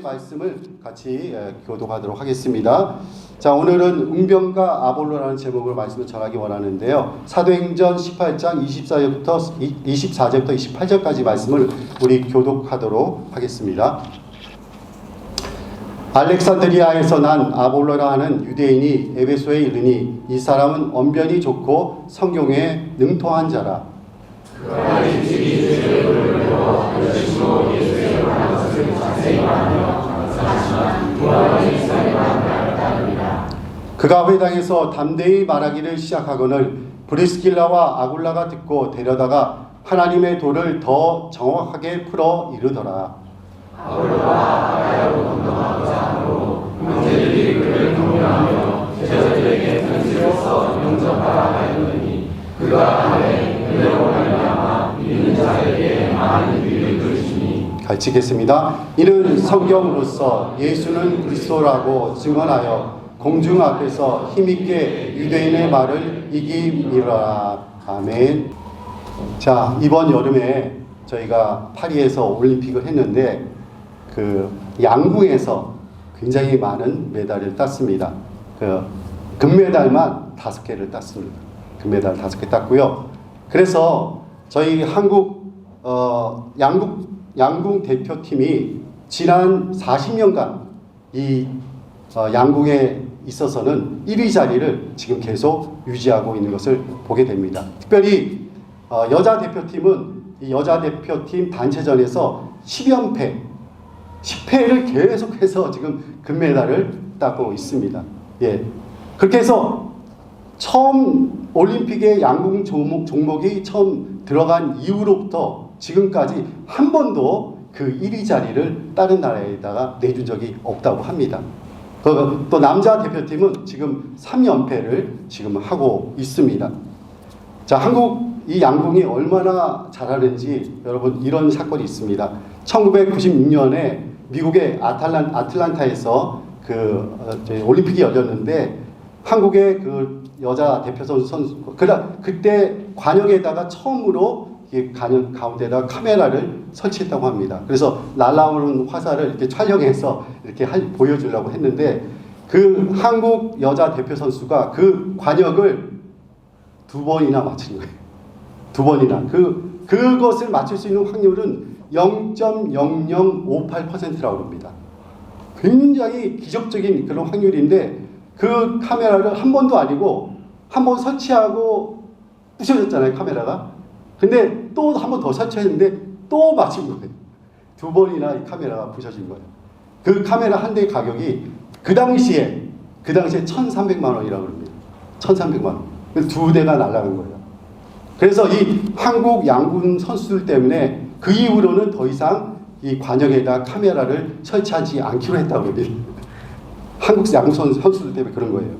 말씀을 같이 교독하도록 하겠습니다. 자, 오늘은 응병과 아볼로라는 제목으로 말씀을 전하기 원하는데요. 사도행전 18장 24절부터 28절까지 말씀을 우리 교독하도록 하겠습니다. 알렉산드리아에서 난 아볼로라 하는 유대인이 에베소에 이르니 이 사람은 언변이 좋고 성경에 능통한 자라. 그가 일찍이 주의 노래로 열심으로 예수의 말한 것을 자세히 말하며 사지만 부활의 일상에만 따릅니다. 그가 회당에서 담대히 말하기를 시작하거늘 브리스길라와 아굴라가 듣고 데려다가 하나님의 도를 더 정확하게 풀어 이르더라. 아볼로와 아가야로 건너가고자 하므로 형제들이 그를 격려하며 제자들에게 편지를 써 영접하라 하였느니 그가 하되 그대로 말미암아 믿는 자에게 많은 일을 그리시니. 같이 읽겠습니다. 이는 성경으로서 예수는 그리스도라고 증언하여 공중 앞에서 힘있게 유대인의 말을 이기리라. 아멘. 자, 이번 여름에 저희가 파리에서 올림픽을 했는데 그 양궁에서 굉장히 많은 메달을 땄습니다. 그 금메달만 5개를 땄습니다. 금메달 5개 땄고요. 그래서 저희 한국 양궁 대표팀이 지난 40년간 이 양궁에 있어서는 1위 자리를 지금 계속 유지하고 있는 것을 보게 됩니다. 특별히 여자 대표팀은 이 여자 대표팀 단체전에서 10회를 계속해서 지금 금메달을 따고 있습니다. 예. 그렇게 해서 처음 올림픽의 양궁 종목이 처음 들어간 이후로부터 지금까지 한 번도 그 1위 자리를 다른 나라에다가 내준 적이 없다고 합니다. 또 남자 대표팀은 지금 3연패를 지금 하고 있습니다. 자, 한국 이 양궁이 얼마나 잘하는지 여러분 이런 사건이 있습니다. 1996년에 미국의 아틀란타에서 올림픽이 열렸는데 한국의 그 여자 대표 선수 그때 관역에다가 처음으로 가운데다가 카메라를 설치했다고 합니다. 그래서 날아오는 화살을 이렇게 촬영해서 이렇게 보여주려고 했는데 그 한국 여자 대표 선수가 그 관역을 2번이나 맞춘 거예요. 2번이나. 그것을 맞출 수 있는 확률은 0.0058%라고 합니다. 굉장히 기적적인 그런 확률인데 그 카메라를 한 번도 아니고 한 번 설치하고 부셔졌잖아요, 카메라가. 근데 또 한 번 더 설치했는데 또 맞춘 거예요. 2번이나 이 카메라가 부셔진 거예요. 그 카메라 한 대 가격이 그 당시에 1,300만 원이라고 합니다. 1,300만 원. 그래서 2대가 날아간 거예요. 그래서 이 한국 양궁 선수들 때문에 그 이후로는 더 이상 이 관역에다 카메라를 설치하지 않기로 했다고 합니다. 한국 양궁 선수들 때문에 그런 거예요.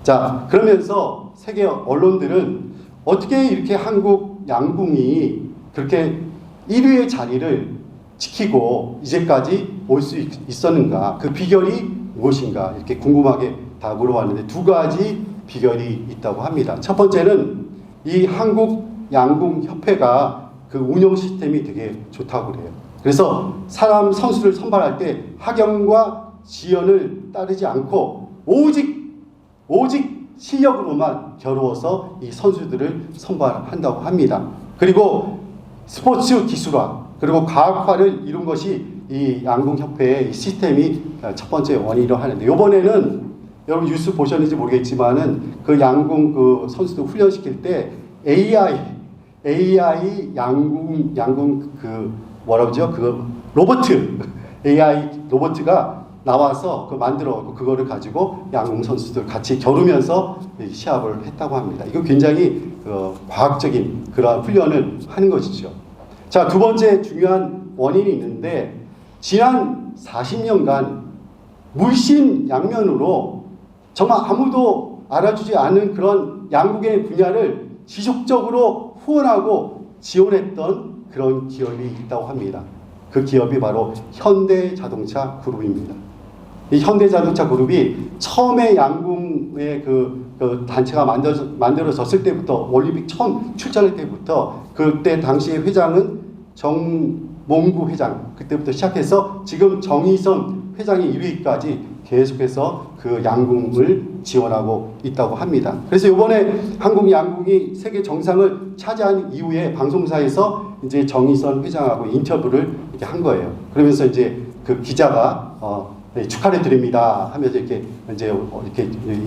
자, 그러면서 세계 언론들은 어떻게 이렇게 한국 양궁이 그렇게 1위의 자리를 지키고 이제까지 올 수 있었는가, 그 비결이 무엇인가 이렇게 궁금하게 다 물어봤는데 2가지 비결이 있다고 합니다. 첫 번째는 이 한국 양궁 협회가 그 운영 시스템이 되게 좋다고 그래요. 그래서 선수를 선발할 때 학연과 지연을 따르지 않고 오직 실력으로만 겨루어서 이 선수들을 선발한다고 합니다. 그리고 스포츠 기술화 그리고 과학화를 이룬 것이 이 양궁협회의 시스템이 첫 번째 원인이라고 하는데, 이번에는 여러분 뉴스 보셨는지 모르겠지만은 그 양궁 그 선수들 훈련시킬 때 AI 양궁 그 뭐라고죠? 그 AI 로봇가 나와서 만들어 그거를 가지고 양궁 선수들 같이 겨루면서 시합을 했다고 합니다. 이거 굉장히 과학적인 그런 훈련을 하는 것이죠. 자, 2번째 중요한 원인이 있는데 지난 40년간 물심양면으로 정말 아무도 알아주지 않은 그런 양궁의 분야를 지속적으로 후원하고 지원했던 그런 기업이 있다고 합니다. 그 기업이 바로 현대자동차 그룹입니다. 이 현대자동차 그룹이 처음에 양궁의 그 단체가 만들어졌을 때부터 올림픽 처음 출전할 때부터 그때 당시의 회장은 몽구 회장 그때부터 시작해서 지금 정의선 회장이 이르기까지 계속해서 그 양궁을 지원하고 있다고 합니다. 그래서 이번에 한국 양궁이 세계 정상을 차지한 이후에 방송사에서 이제 정의선 회장하고 인터뷰를 이렇게 한 거예요. 그러면서 이제 그 기자가 네, 축하를 드립니다 하면서 이렇게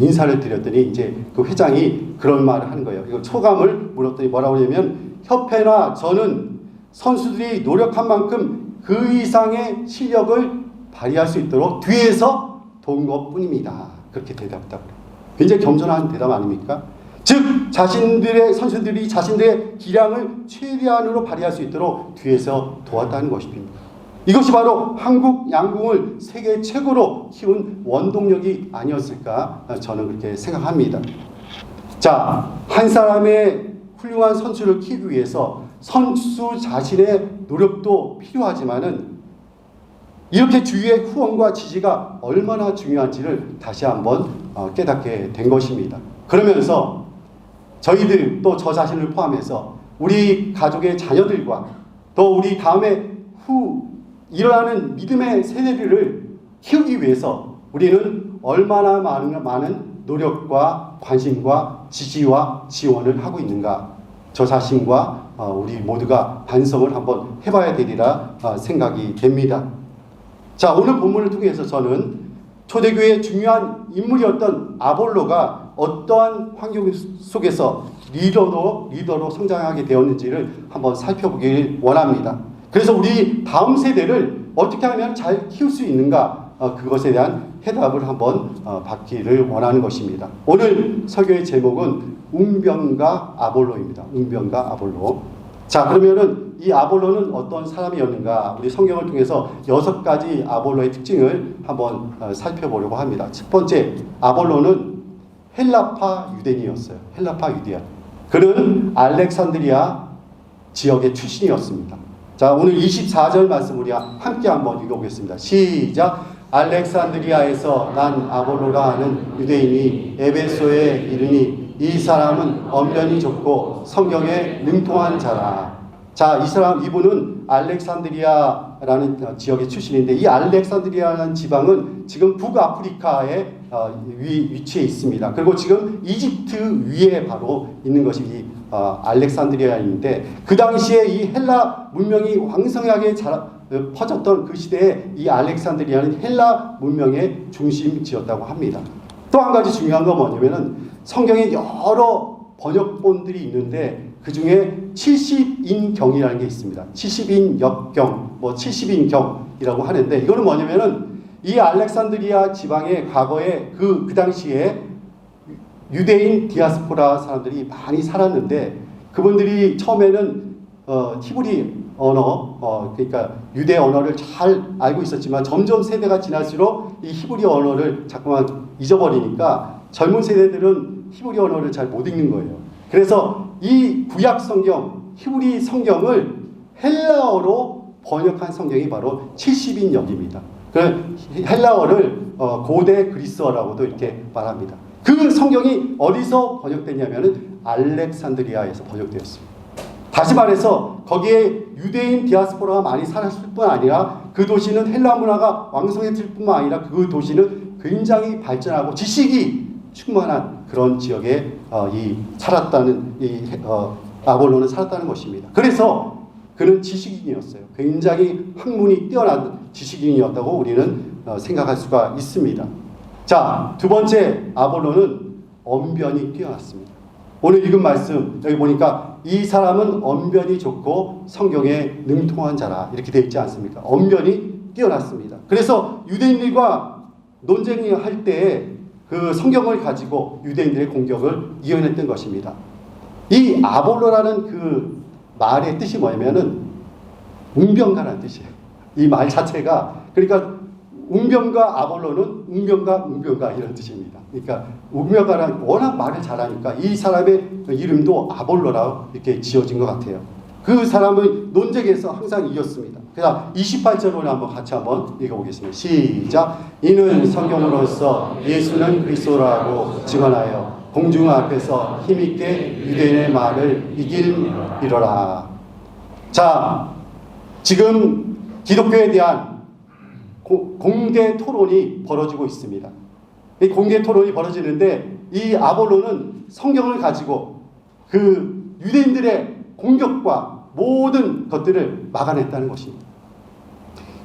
인사를 드렸더니 이제 그 회장이 그런 말을 하는 거예요. 이거 소감을 물었더니 뭐라고 하냐면 협회나 저는 선수들이 노력한 만큼 그 이상의 실력을 발휘할 수 있도록 뒤에서 도운 것뿐입니다. 그렇게 대답했다고 그래요. 굉장히 겸손한 대답 아닙니까? 즉 선수들이 자신들의 기량을 최대한으로 발휘할 수 있도록 뒤에서 도왔다는 것입니다. 이것이 바로 한국 양궁을 세계 최고로 키운 원동력이 아니었을까 저는 그렇게 생각합니다. 자, 한 사람의 훌륭한 선수를 키우기 위해서 선수 자신의 노력도 필요하지만은 이렇게 주위의 후원과 지지가 얼마나 중요한지를 다시 한번 깨닫게 된 것입니다. 그러면서 저희들 또 저 자신을 포함해서 우리 가족의 자녀들과 또 우리 다음에 일어나는 믿음의 세대들을 키우기 위해서 우리는 얼마나 많은 노력과 관심과 지지와 지원을 하고 있는가, 저 자신과 우리 모두가 반성을 한번 해봐야 되리라 생각이 됩니다. 자, 오늘 본문을 통해서 저는 초대교회의 중요한 인물이었던 아볼로가 어떠한 환경 속에서 리더로 성장하게 되었는지를 한번 살펴보길 원합니다. 그래서 우리 다음 세대를 어떻게 하면 잘 키울 수 있는가, 그것에 대한 해답을 한번 받기를 원하는 것입니다. 오늘 설교의 제목은 웅변가 아볼로입니다. 웅변가 아볼로. 자, 그러면은 이 아볼로는 어떤 사람이었는가? 우리 성경을 통해서 6가지 아볼로의 특징을 한번 살펴보려고 합니다. 첫 번째, 아볼로는 헬라파 유대인이었어요. 헬라파 유대인. 그는 알렉산드리아 지역의 출신이었습니다. 자, 오늘 24절 말씀 우리 함께 한번 읽어보겠습니다. 시작. 알렉산드리아에서 난 아볼로라 하는 유대인이 에베소에 이르니 이 사람은 언변이 좁고 성경에 능통한 자라. 자, 이분은 알렉산드리아라는 지역의 출신인데 이 알렉산드리아라는 지방은 지금 북아프리카에 위치해 있습니다. 그리고 지금 이집트 위에 바로 있는 것이 이 알렉산드리아인데 그 당시에 이 헬라 문명이 왕성하게 퍼졌던 그 시대에 이 알렉산드리아는 헬라 문명의 중심지였다고 합니다. 또 한 가지 중요한 건 뭐냐면은 성경에 여러 번역본들이 있는데 그 중에 70인경이라는 게 있습니다. 70인 역경, 70인경이라고 하는데 이거는 뭐냐면은 이 알렉산드리아 지방의 과거에 그 당시에 유대인 디아스포라 사람들이 많이 살았는데 그분들이 처음에는 히브리 언어, 그러니까 유대 언어를 잘 알고 있었지만 점점 세대가 지날수록 이 히브리 언어를 자꾸만 잊어버리니까 젊은 세대들은 히브리 언어를 잘 못 읽는 거예요. 그래서 이 구약 성경, 히브리 성경을 헬라어로 번역한 성경이 바로 70인역입니다. 그 헬라어를 고대 그리스어라고도 이렇게 말합니다. 그 성경이 어디서 번역됐냐면은 알렉산드리아에서 번역되었습니다. 다시 말해서 거기에 유대인 디아스포라가 많이 살았을 뿐 아니라 그 도시는 헬라 문화가 왕성했을 뿐만 아니라 그 도시는 굉장히 발전하고 지식이 충만한 그런 지역에 아볼로는 살았다는 것입니다. 그래서 그는 지식인이었어요. 굉장히 학문이 뛰어난 지식인이었다고 우리는 생각할 수가 있습니다. 자, 두 번째, 아볼로는 언변이 뛰어났습니다. 오늘 읽은 말씀 여기 보니까 이 사람은 언변이 좋고 성경에 능통한 자라 이렇게 되어 있지 않습니까? 언변이 뛰어났습니다. 그래서 유대인들과 논쟁할 때 그 성경을 가지고 유대인들의 공격을 이겨냈던 것입니다. 이 아볼로라는 그 말의 뜻이 뭐냐면은 웅변가라는 뜻이에요. 이 말 자체가 그러니까 웅변가 아볼로는 웅변가 이런 뜻입니다. 그러니까 웅변가는 워낙 말을 잘하니까 이 사람의 이름도 아볼로라고 이렇게 지어진 것 같아요. 그 사람의 논쟁에서 항상 이겼습니다. 그래서 28절을 같이 한번 읽어보겠습니다. 시작. 이는 성경으로서 예수는 그리스도라고 증언하여 공중 앞에서 힘있게 유대인의 말을 이기리라. 자, 지금 기독교에 대한 공개 토론이 벌어지고 있습니다. 이 공개 토론이 벌어지는데 이 아볼로는 성경을 가지고 그 유대인들의 공격과 모든 것들을 막아냈다는 것입니다.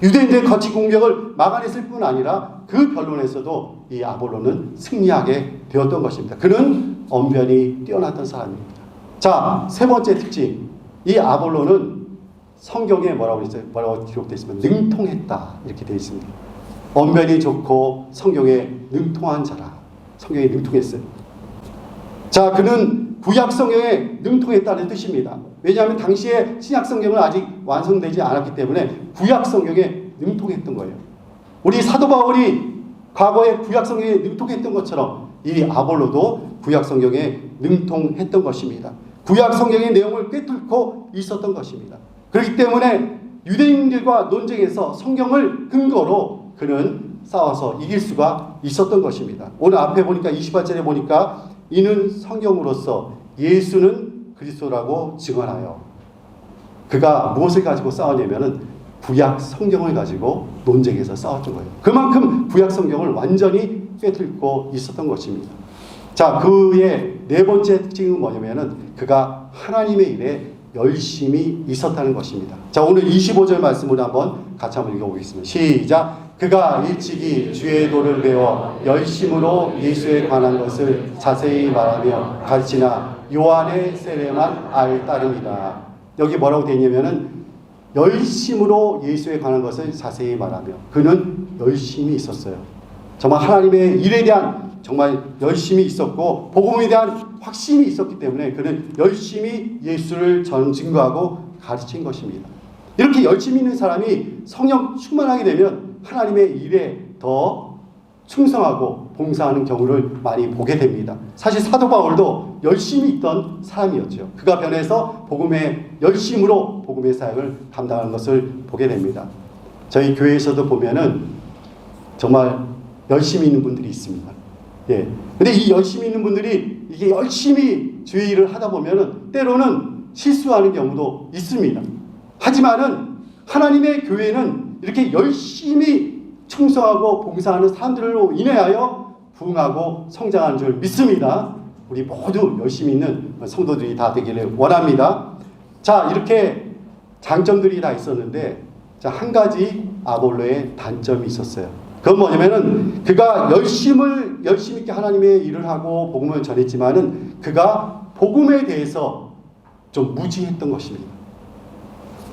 유대인들의 거친 공격을 막아냈을 뿐 아니라 그 변론에서도 이 아볼로는 승리하게 되었던 것입니다. 그는 언변이 뛰어났던 사람입니다. 자, 세 번째 특징. 이 아볼로는 성경에 뭐라고 기록되어 있으면 능통했다 이렇게 되어 있습니다. 언변이 좋고 성경에 능통한 자라. 성경에 능통했어요. 자, 그는 구약 성경에 능통했다는 뜻입니다. 왜냐하면 당시에 신약 성경은 아직 완성되지 않았기 때문에 구약 성경에 능통했던 거예요. 우리 사도 바울이 과거에 구약 성경에 능통했던 것처럼 이 아볼로도 구약 성경에 능통했던 것입니다. 구약 성경의 내용을 꿰뚫고 있었던 것입니다. 그렇기 때문에 유대인들과 논쟁에서 성경을 근거로 그는 싸워서 이길 수가 있었던 것입니다. 오늘 앞에 보니까 28절에 보니까 이는 성경으로서 예수는 그리스도라고 증언하여, 그가 무엇을 가지고 싸웠냐면은 구약 성경을 가지고 논쟁에서 싸웠던 거예요. 그만큼 구약 성경을 완전히 꿰뚫고 있었던 것입니다. 자, 그의 네 번째 특징은 뭐냐면은 그가 하나님의 일에 열심히 있었다는 것입니다. 자, 오늘 25절 말씀을 한번 같이 한번 읽어보겠습니다. 시작. 그가 일찍이 주의 도를 배워 열심으로 예수에 관한 것을 자세히 말하며 가르치나 요한의 세례만 알 따름이다. 여기 뭐라고 되어 있냐면은 열심으로 예수에 관한 것을 자세히 말하며, 그는 열심히 있었어요. 정말 하나님의 일에 대한 정말 열심히 있었고 복음에 대한 확신이 있었기 때문에 그는 열심히 예수를 증거하고 가르친 것입니다. 이렇게 열심히 있는 사람이 성령 충만하게 되면 하나님의 일에 더 충성하고 봉사하는 경우를 많이 보게 됩니다. 사실 사도 바울도 열심히 있던 사람이었죠. 그가 변해서 복음의 열심으로 복음의 사역을 감당하는 것을 보게 됩니다. 저희 교회에서도 보면은 정말 열심히 있는 분들이 있습니다. 예. 근데 이 열심히 있는 분들이 이게 열심히 주의 일을 하다 보면은 때로는 실수하는 경우도 있습니다. 하지만은 하나님의 교회는 이렇게 열심히 충성하고 봉사하는 사람들로 인하여 부흥하고 성장하는 줄 믿습니다. 우리 모두 열심히 있는 성도들이 다 되기를 원합니다. 자, 이렇게 장점들이 다 있었는데, 자, 한 가지 아볼로의 단점이 있었어요. 그건 뭐냐면은 그가 열심히 있게 하나님의 일을 하고 복음을 전했지만은 그가 복음에 대해서 좀 무지했던 것입니다.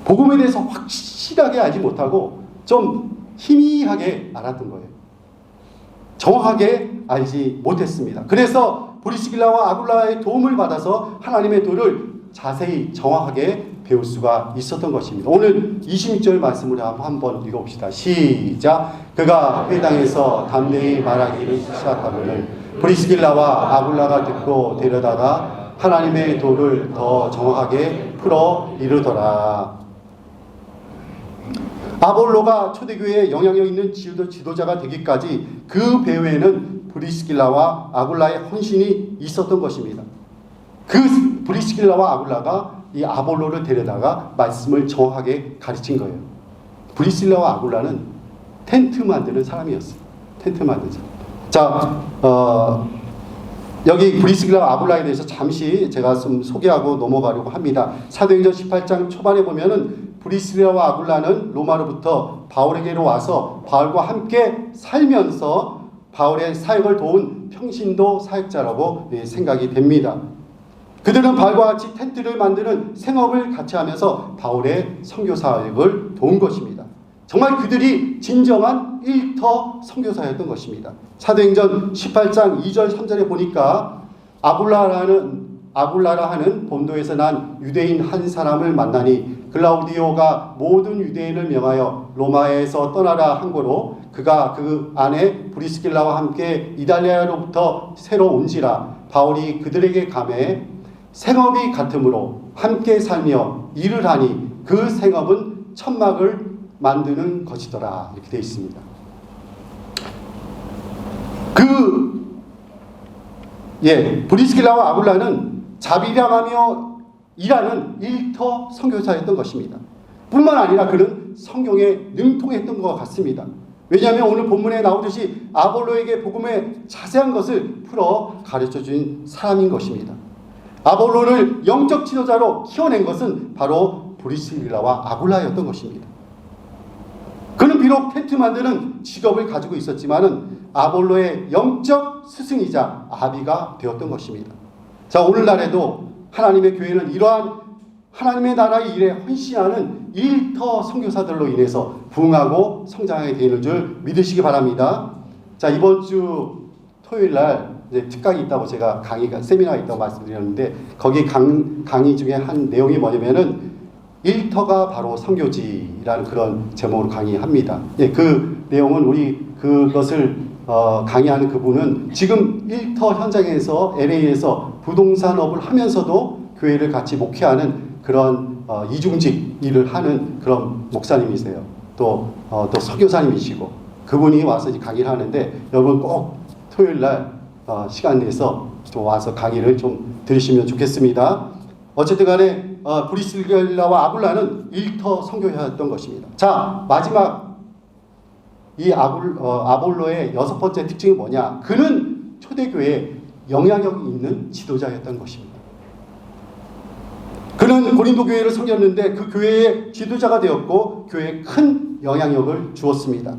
복음에 대해서 확실하게 알지 못하고 좀 희미하게 알았던 거예요. 정확하게 알지 못했습니다. 그래서 브리스길라와 아굴라의 도움을 받아서 하나님의 도를 자세히 정확하게 배울 수가 있었던 것입니다. 오늘 26절 말씀을 한번 읽어봅시다. 시작. 그가 회당에서 담대히 말하기를 시작하면은 브리스길라와 아굴라가 듣고 데려다가 하나님의 도를 더 정확하게 풀어 이르더라. 아볼로가 초대교회에 영향력 있는 지도자가 되기까지 그 배후에는 브리스길라와 아굴라의 헌신이 있었던 것입니다. 그 브리스길라와 아굴라가 이 아볼로를 데려다가 말씀을 정확하게 가르친 거예요. 브리스길라와 아굴라는 텐트 만드는 사람이었어요. 텐트 만드는 사람. 자, 여기 브리스길라와 아굴라에 대해서 잠시 제가 좀 소개하고 넘어가려고 합니다. 사도행전 18장 초반에 보면은 브리스길라와 아굴라는 로마로부터 바울에게로 와서 바울과 함께 살면서 바울의 사역을 도운 평신도 사역자라고 생각이 됩니다. 그들은 바울과 같이 텐트를 만드는 생업을 같이 하면서 바울의 선교 사역을 도운 것입니다. 정말 그들이 진정한 일터 선교사였던 것입니다. 사도행전 18장 2절 3절에 보니까 아굴라라 하는 본도에서 난 유대인 한 사람을 만나니 글라우디오가 모든 유대인을 명하여 로마에서 떠나라 한 거로 그가 그 안에 브리스길라와 함께 이달리아로부터 새로 온지라 바울이 그들에게 감해 생업이 같으므로 함께 살며 일을 하니 그 생업은 천막을 만드는 것이더라. 이렇게 되어 있습니다. 브리스길라와 아굴라는 자비량하며 일하는 일터 선교사였던 것입니다. 뿐만 아니라 그는 성경에 능통했던 것 같습니다. 왜냐하면 오늘 본문에 나오듯이 아볼로에게 복음의 자세한 것을 풀어 가르쳐준 사람인 것입니다. 아볼로를 영적 지도자로 키워낸 것은 바로 브리스길라와 아굴라였던 것입니다. 그는 비록 텐트 만드는 직업을 가지고 있었지만은 아볼로의 영적 스승이자 아비가 되었던 것입니다. 자, 오늘날에도 하나님의 교회는 이러한 하나님의 나라의 일에 헌신하는 일터 선교사들로 인해서 부흥하고 성장하게 되는 줄 믿으시기 바랍니다. 자, 이번 주 토요일 날 이제 특강이 있다고 제가 세미나가 있다고 말씀드렸는데 거기 강의 중에 한 내용이 뭐냐면은 일터가 바로 선교지라는 그런 제목으로 강의합니다. 예, 그 내용은 그것을 강의하는 그분은 지금 일터 현장에서 LA에서 부동산업을 하면서도 교회를 같이 목회하는 그런 이중직 일을 하는 그런 목사님이세요. 또 선교사님이시고 그분이 와서 이제 강의를 하는데 여러분 꼭 토요일 날 시간 내서 또 와서 강의를 좀 들으시면 좋겠습니다. 어쨌든 간에 브리스길라와 아굴라는 일터 선교사였던 것입니다. 자, 마지막 이 아볼로의 6번째 특징이 뭐냐? 그는 초대교회에 영향력이 있는 지도자였던 것입니다. 그는 고린도 교회를 섬겼는데 그 교회의 지도자가 되었고 교회에 큰 영향력을 주었습니다.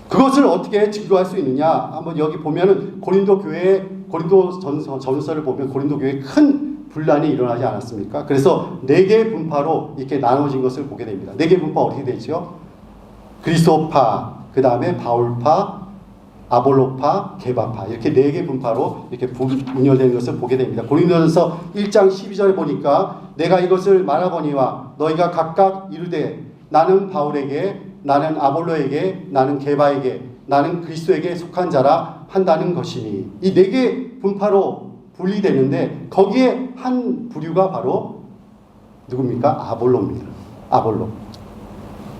그것을 어떻게 증거할 수 있느냐? 한번 여기 보면은 고린도전서를 보면 고린도 교회에 큰 분란이 일어나지 않았습니까? 그래서 4개의 분파로 이렇게 나눠진 것을 보게 됩니다. 4개의 분파 어떻게 되죠? 그리스도파, 그 다음에 바울파, 아볼로파, 게바파 이렇게 4개 분파로 이렇게 분열되는 것을 보게 됩니다. 고린도전서 1장 12절에 보니까 내가 이것을 말하거니와 너희가 각각 이르되 나는 바울에게 나는 아볼로에게 나는 게바에게 나는 그리스도에게 속한 자라 한다는 것이니 이 4개 분파로 분리되는데 거기에 한 부류가 바로 누굽니까? 아볼로입니다. 아볼로.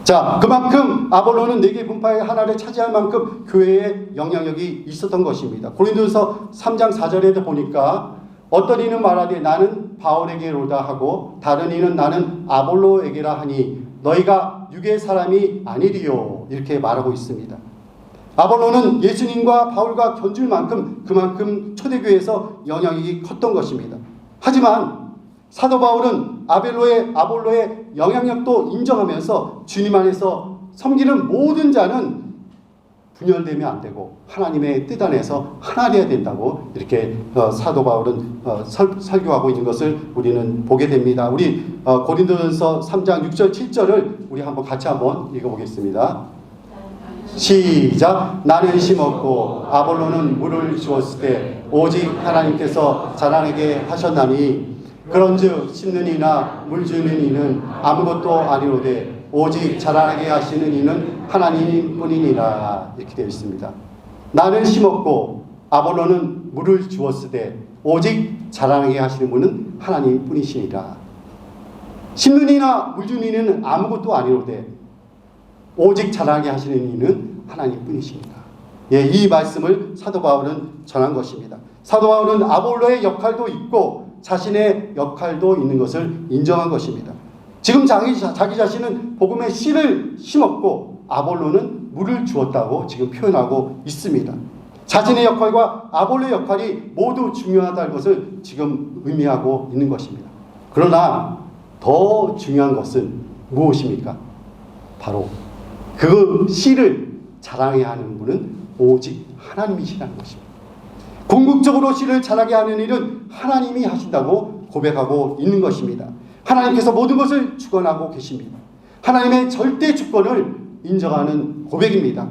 자, 그만큼 아볼로는 4개 분파의 하나를 차지할 만큼 교회에 영향력이 있었던 것입니다. 고린도전서 3장 4절에 보니까 어떤 이는 말하되 나는 바울에게로다 하고 다른 이는 나는 아볼로에게라 하니 너희가 육의 사람이 아니리요 이렇게 말하고 있습니다. 아볼로는 예수님과 바울과 견줄 만큼 그만큼 초대교회에서 영향력이 컸던 것입니다. 하지만 사도 바울은 아볼로의 영향력도 인정하면서 주님 안에서 섬기는 모든 자는 분열되면 안 되고 하나님의 뜻 안에서 하나 되어야 된다고 이렇게 사도 바울은 설교하고 있는 것을 우리는 보게 됩니다. 우리 고린도전서 3장 6절 7절을 우리 같이 한번 읽어보겠습니다. 시작. 나는 심었고 아볼로는 물을 주었을 때 오직 하나님께서 자라나게 하셨나니 그런즉 심는 이나 물 주는 이는 아무것도 아니로되 오직 자라나게 하시는 이는 하나님뿐이니라 이렇게 되어 있습니다. 나는 심었고 아볼로는 물을 주었을 때 오직 자라나게 하시는 분은 하나님뿐이시니라. 심는 이나 물 주는 이는 아무것도 아니로되 오직 자라게 하시는 이는 하나님뿐이십니다. 예, 이 말씀을 사도 바울은 전한 것입니다. 사도 바울은 아볼로의 역할도 있고 자신의 역할도 있는 것을 인정한 것입니다. 지금 자기 자신은 복음의 씨를 심었고 아볼로는 물을 주었다고 지금 표현하고 있습니다. 자신의 역할과 아볼로의 역할이 모두 중요하다는 것을 지금 의미하고 있는 것입니다. 그러나 더 중요한 것은 무엇입니까? 바로 그 씨를 자라게 하는 분은 오직 하나님이시라는 것입니다. 궁극적으로 씨를 자라게 하는 일은 하나님이 하신다고 고백하고 있는 것입니다. 하나님께서 모든 것을 주관하고 계십니다. 하나님의 절대 주권을 인정하는 고백입니다.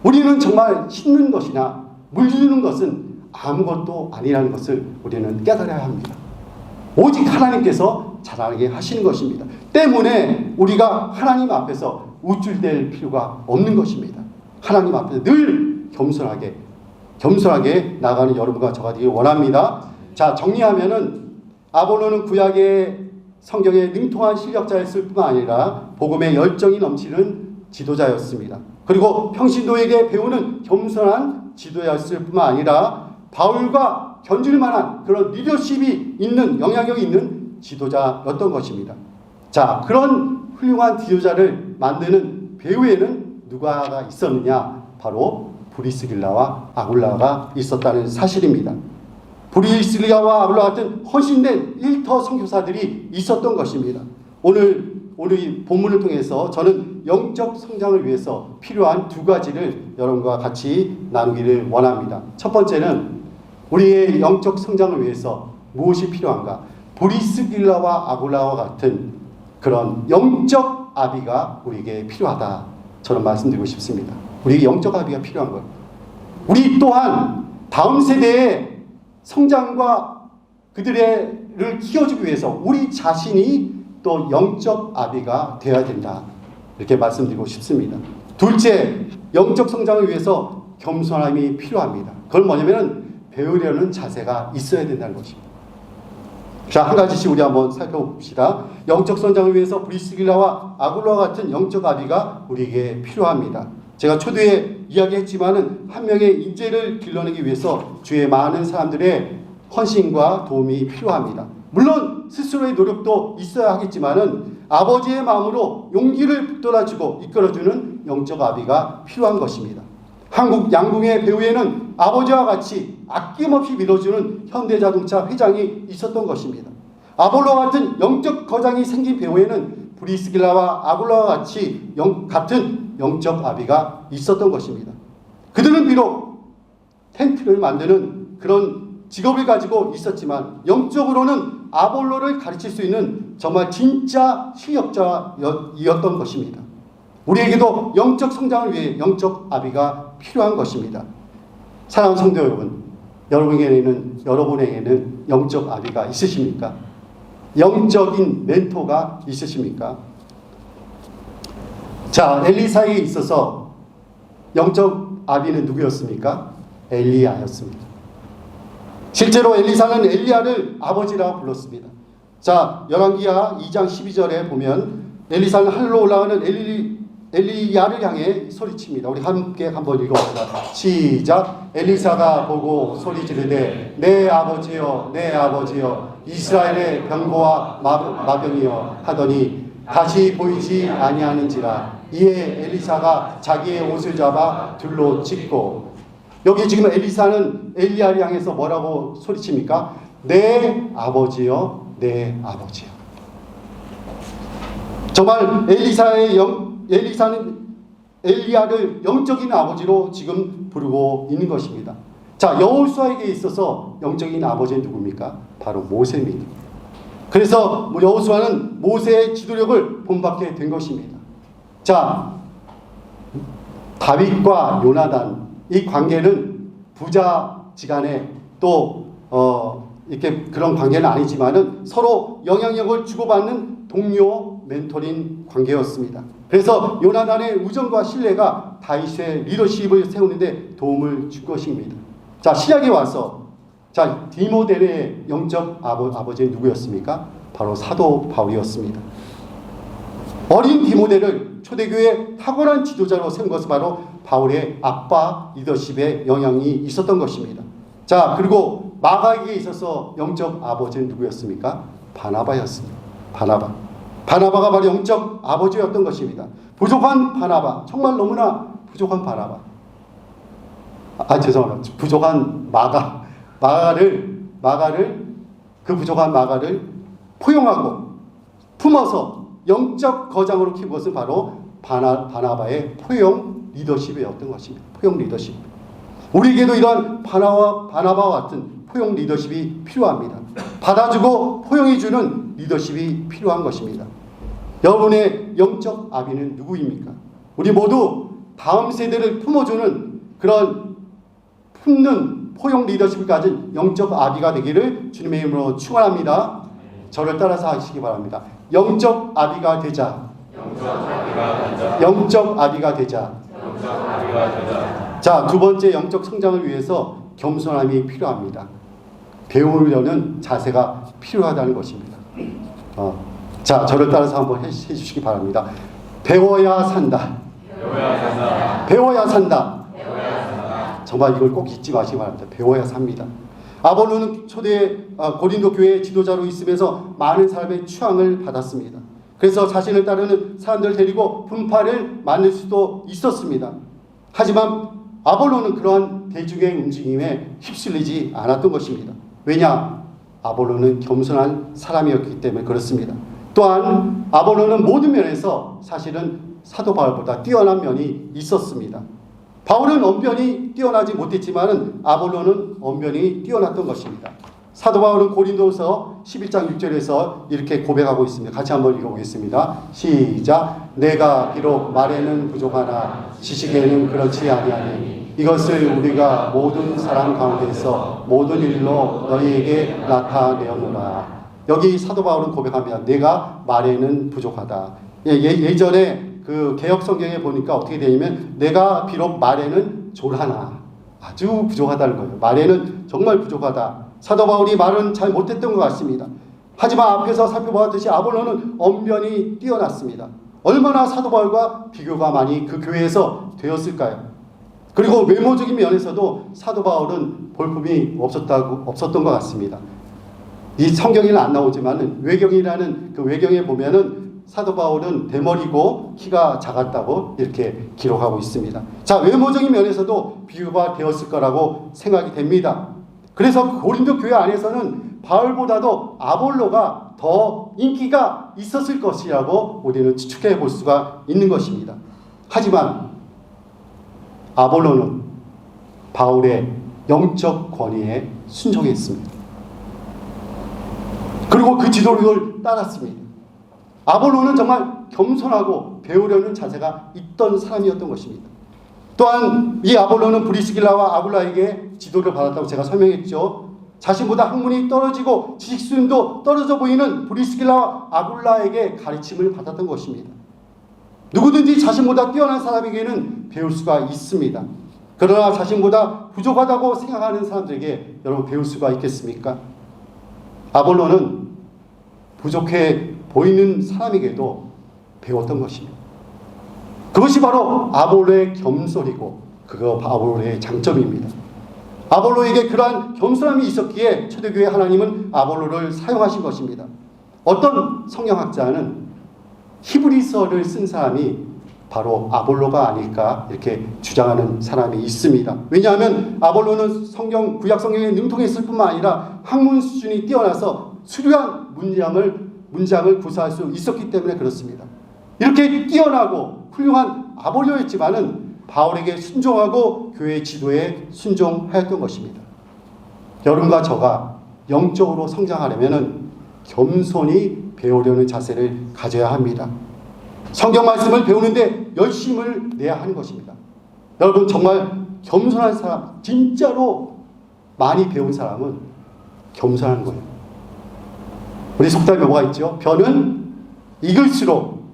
우리는 정말 심는 것이나 물 주는 것은 아무것도 아니라는 것을 우리는 깨달아야 합니다. 오직 하나님께서 자라게 하시는 것입니다. 때문에 우리가 하나님 앞에서 우쭐댈 필요가 없는 것입니다. 하나님 앞에서 늘 겸손하게 나가는 여러분과 저가 되길 원합니다. 자, 정리하면은 아볼로는 구약의 성경에 능통한 실력자였을 뿐만 아니라 복음의 열정이 넘치는 지도자였습니다. 그리고 평신도에게 배우는 겸손한 지도자였을 뿐만 아니라 바울과 견줄 만한 그런 리더십이 있는 영향력이 있는 지도자였던 것입니다. 자, 그런 훌륭한 지도자를 만드는 배후에는 누가 있었느냐? 바로 브리스길라와 아굴라가 있었다는 사실입니다. 브리스길라와 아굴라 같은 헌신된 일터 선교사들이 있었던 것입니다. 오늘 이 본문을 통해서 저는 영적 성장을 위해서 필요한 두 가지를 여러분과 같이 나누기를 원합니다. 첫 번째는 우리의 영적 성장을 위해서 무엇이 필요한가? 브리스길라와 아굴라와 같은 그런 영적 아비가 우리에게 필요하다. 저는 말씀드리고 싶습니다. 우리에게 영적 아비가 필요한 거예요. 우리 또한 다음 세대의 성장과 그들을 키워주기 위해서 우리 자신이 또 영적 아비가 되어야 된다. 이렇게 말씀드리고 싶습니다. 둘째, 영적 성장을 위해서 겸손함이 필요합니다. 그건 뭐냐면 배우려는 자세가 있어야 된다는 것입니다. 자, 한 가지씩 우리 한번 살펴봅시다. 영적 성장을 위해서 브리스길라와 아굴라와 같은 영적 아비가 우리에게 필요합니다. 제가 초대에 이야기했지만은 한 명의 인재를 길러내기 위해서 주위에 많은 사람들의 헌신과 도움이 필요합니다. 물론 스스로의 노력도 있어야 하겠지만은 아버지의 마음으로 용기를 북돋아주고 이끌어주는 영적 아비가 필요한 것입니다. 한국 양궁의 배후에는 아버지와 같이 아낌없이 밀어주는 현대자동차 회장이 있었던 것입니다. 아볼로와 같은 영적 거장이 생긴 배후에는 브리스길라와 아굴라와 같은 영적 아비가 있었던 것입니다. 그들은 비록 텐트를 만드는 그런 직업을 가지고 있었지만 영적으로는 아볼로를 가르칠 수 있는 정말 진짜 실력자였던 것입니다. 우리에게도 영적 성장을 위해 영적 아비가 필요한 것입니다. 사랑하는 성도 여러분, 여러분에게는 영적 아비가 있으십니까? 영적인 멘토가 있으십니까? 자, 엘리사에게 있어서 영적 아비는 누구였습니까? 엘리야였습니다. 실제로 엘리사는 엘리야를 아버지라고 불렀습니다. 자, 열왕기하 2장 12절에 보면 엘리사는 하늘로 올라가는 엘리야를 향해 소리칩니다. 우리 함께 한번 읽어봅시다. 시작. 엘리사가 보고 소리 지르되 내 아버지여 내 아버지여 이스라엘의 병거와 마병이여 하더니 다시 보이지 아니하는지라. 이에 엘리사가 자기의 옷을 잡아 둘로 찢고. 여기 지금 엘리사는 엘리야를 향해서 뭐라고 소리칩니까? 내 아버지여 내 아버지여. 정말 엘리사는 엘리야를 영적인 아버지로 지금 부르고 있는 것입니다. 자, 여호수아에게 있어서 영적인 아버지는 누굽니까? 바로 모세입니다. 그래서 여호수아는 모세의 지도력을 본받게 된 것입니다. 자, 다윗과 요나단 이 관계는 부자지간에 또 이렇게 그런 관계는 아니지만은 서로 영향력을 주고받는 동료 멘토링 관계였습니다. 그래서 요나단의 우정과 신뢰가 다윗의 리더십을 세우는데 도움을 줄 것입니다. 자, 신약에 와서 자, 디모데의 영적 아버지는 누구였습니까? 바로 사도 바울이었습니다. 어린 디모데를 초대교회 탁월한 지도자로 세운 것은 바로 바울의 아빠 리더십에 영향이 있었던 것입니다. 자, 그리고 마가에게 있어서 영적 아버지는 누구였습니까? 바나바였습니다. 바나바가 바로 영적 아버지였던 것입니다. 부족한 바나바, 정말 너무나 부족한 바나바. 죄송합니다. 부족한 마가를 그 부족한 마가를 포용하고 품어서 영적 거장으로 키운 것은 바로 바나바의 포용 리더십이었던 것입니다. 포용 리더십. 우리에게도 이러한 바나바와 같은 포용 리더십이 필요합니다. 받아주고 포용해주는 리더십이 필요한 것입니다. 여러분의 영적 아비는 누구입니까? 우리 모두 다음 세대를 품어주는 그런 품는 포용 리더십을 가진 영적 아비가 되기를 주님의 이름으로 축원합니다. 저를 따라서 하시기 바랍니다. 영적 아비가 되자. 영적 아비가 되자. 자, 두 번째 영적 성장을 위해서 겸손함이 필요합니다. 배우려는 자세가 필요하다는 것입니다. 자, 저를 따라서 한번 해주시기 바랍니다. 배워야 산다. 배워야 산다. 정말 이걸 꼭 잊지 마시기 바랍니다. 배워야 삽니다. 아볼로는 초대 고린도 교회의 지도자로 있으면서 많은 사람의 추앙을 받았습니다. 그래서 자신을 따르는 사람들을 데리고 분파를 만들 수도 있었습니다. 하지만 아볼로는 그러한 대중의 움직임에 휩쓸리지 않았던 것입니다. 왜냐? 아볼로는 겸손한 사람이었기 때문에 그렇습니다. 또한 아볼로는 모든 면에서 사실은 사도 바울보다 뛰어난 면이 있었습니다. 바울은 언변이 뛰어나지 못했지만 아볼로는 언변이 뛰어났던 것입니다. 사도 바울은 고린도서 11장 6절에서 이렇게 고백하고 있습니다. 같이 한번 읽어보겠습니다. 시작. 내가 비록 말에는 부족하나 지식에는 그렇지 아니하니 이것을 우리가 모든 사람 가운데서 모든 일로 너희에게 나타내었노라. 여기 사도 바울은 고백합니다. 내가 말에는 부족하다. 예전에 그 개역 성경에 보니까 어떻게 되냐면 내가 비록 말에는 졸하나 아주 부족하다는 거예요. 말에는 정말 부족하다. 사도 바울이 말은 잘 못했던 것 같습니다. 하지만 앞에서 살펴보았듯이 아볼로는 언변이 뛰어났습니다. 얼마나 사도 바울과 비교가 많이 그 교회에서 되었을까요? 그리고 외모적인 면에서도 사도 바울은 볼품이 없었던 것 같습니다. 이 성경에는 안 나오지만 외경이라는 그 외경에 보면은 사도 바울은 대머리고 키가 작았다고 이렇게 기록하고 있습니다. 자, 외모적인 면에서도 비교가 되었을 거라고 생각이 됩니다. 그래서 고린도 교회 안에서는 바울보다도 아볼로가 더 인기가 있었을 것이라고 우리는 추측해 볼 수가 있는 것입니다. 하지만 아볼로는 바울의 영적 권위에 순종했습니다. 그리고 그 지도를 따랐습니다. 아볼로는 정말 겸손하고 배우려는 자세가 있던 사람이었던 것입니다. 또한 이 아볼로는 브리스길라와 아굴라에게 지도를 받았다고 제가 설명했죠. 자신보다 학문이 떨어지고 지식 수준도 떨어져 보이는 브리스길라와 아굴라에게 가르침을 받았던 것입니다. 누구든지 자신보다 뛰어난 사람에게는 배울 수가 있습니다. 그러나 자신보다 부족하다고 생각하는 사람들에게 여러분 배울 수가 있겠습니까? 아볼로는 부족해 보이는 사람에게도 배웠던 것입니다. 그것이 바로 아볼로의 겸손이고 그거 아볼로의 장점입니다. 아볼로에게 그러한 겸손함이 있었기에 초대교회 하나님은 아볼로를 사용하신 것입니다. 어떤 성경학자는 히브리서를 쓴 사람이 바로 아볼로가 아닐까 이렇게 주장하는 사람이 있습니다. 왜냐하면 아볼로는 구약 성경에 능통했을 뿐만 아니라 학문 수준이 뛰어나서 수려한 문장을 구사할 수 있었기 때문에 그렇습니다. 이렇게 뛰어나고 훌륭한 아볼로였지만은 바울에게 순종하고 교회 지도에 순종하였던 것입니다. 여러분과 저가 영적으로 성장하려면은 겸손히 배우려는 자세를 가져야 합니다. 성경 말씀을 배우는데 열심을 내야 하는 것입니다. 여러분 정말 겸손한 사람, 진짜로 많이 배운 사람은 겸손한 거예요. 우리 속담에 뭐가 있죠? 벼는 익을수록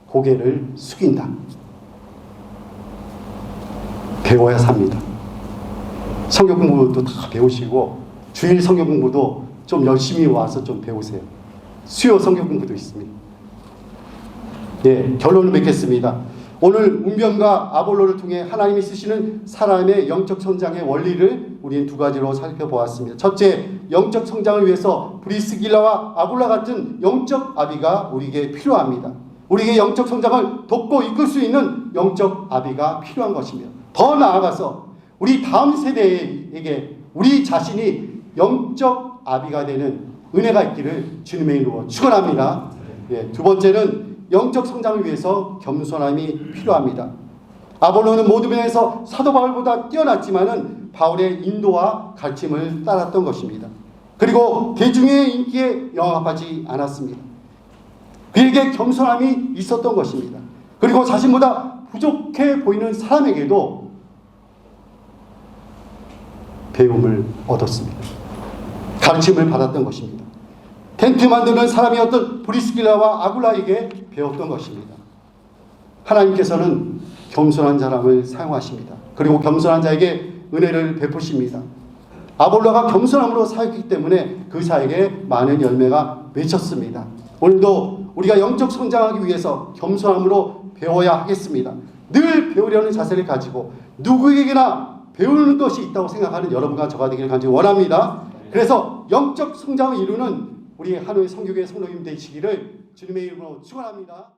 고개를 숙인다. 배워야 삽니다. 성경 공부도 다 배우시고 주일 성경 공부도 좀 열심히 와서 좀 배우세요. 수요 성경 공부도 있습니다. 예, 결론을 맺겠습니다. 오늘 운변과 아볼로를 통해 하나님이 쓰시는 사람의 영적 성장의 원리를 우리는 두 가지로 살펴보았습니다. 첫째, 영적 성장을 위해서 브리스길라와 아굴라 같은 영적 아비가 우리에게 필요합니다. 우리에게 영적 성장을 돕고 이끌 수 있는 영적 아비가 필요한 것입니다. 더 나아가서 우리 다음 세대에게 우리 자신이 영적 아비가 되는 은혜가 있기를 주님의 이름으로 축원합니다. 예, 두 번째는 영적 성장을 위해서 겸손함이 필요합니다. 아볼로는 모든 면에서 사도 바울보다 뛰어났지만은 바울의 인도와 가르침을 따랐던 것입니다. 그리고 대중의 인기에 영합하지 않았습니다. 그에게 겸손함이 있었던 것입니다. 그리고 자신보다 부족해 보이는 사람에게도 배움을 얻었습니다. 가르침을 받았던 것입니다. 텐트 만드는 사람이었던 브리스길라와 아굴라에게 배웠던 것입니다. 하나님께서는 겸손한 사람을 사용하십니다. 그리고 겸손한 자에게 은혜를 베푸십니다. 아볼로가 겸손함으로 사였기 때문에 그 사에게 많은 열매가 맺혔습니다. 오늘도 우리가 영적 성장하기 위해서 겸손함으로 배워야 하겠습니다. 늘 배우려는 자세를 가지고 누구에게나 배우는 것이 있다고 생각하는 여러분과 저가 되기를 간절히 원합니다. 그래서 영적 성장을 이루는 우리 한우의 성교회 성도님 되시기를 주님의 이름으로 축원합니다.